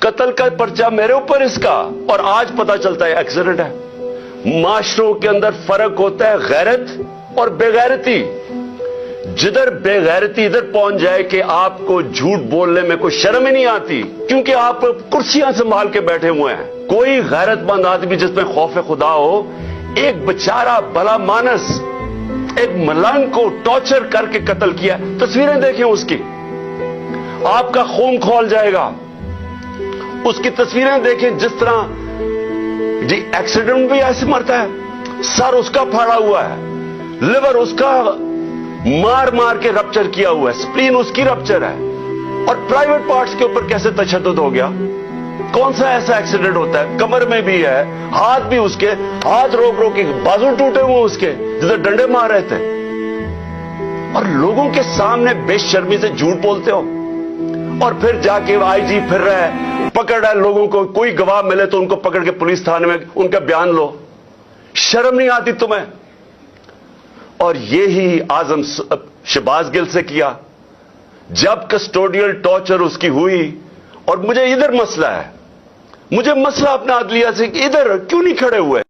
कत्ल का पर्चा मेरे ऊपर इसका, और आज पता चलता है एक्सीडेंट है। माशरों के अंदर फर्क होता है गैरत और बेगैरती। जिधर बेगैरती इधर पहुंच जाए कि आपको झूठ बोलने में कोई शर्म ही नहीं आती, क्योंकि आप कुर्सियां संभाल के बैठे हुए हैं। कोई गैरतमंद आदमी जिसमें खौफ खुदा हो, एक बेचारा भला मानस एक मलंग को टॉर्चर करके कत्ल किया, तस्वीरें देखें उसकी, आपका खून खौल जाएगा। उसकी तस्वीरें देखें, जिस तरह जी एक्सीडेंट भी ऐसे मरता है, सर उसका फाड़ा हुआ है, लिवर उसका मार मार के रप्चर किया हुआ है, स्प्लीन उसकी रप्चर है, और प्राइवेट पार्ट्स के ऊपर कैसे तशद्दुद हो गया। कौन सा ऐसा एक्सीडेंट होता है, कमर में भी है, हाथ भी उसके, हाथ रोक रोक के बाजू टूटे हुए उसके, जिधर डंडे मार रहे थे, और लोगों के सामने बेशर्मी से झूठ बोलते हो। और फिर जाके आईजी फिर रहा है, पकड़ रहा है लोगों को, कोई गवाह मिले तो उनको पकड़ के पुलिस थाने में उनका बयान लो। शर्म नहीं आती तुम्हें? और यही आजम शहबाज गिल से किया, जब कस्टोडियल टॉर्चर उसकी हुई। और मुझे इधर मसला है, मुझे मसला अपना अदलिया से, इधर क्यों नहीं खड़े हुए?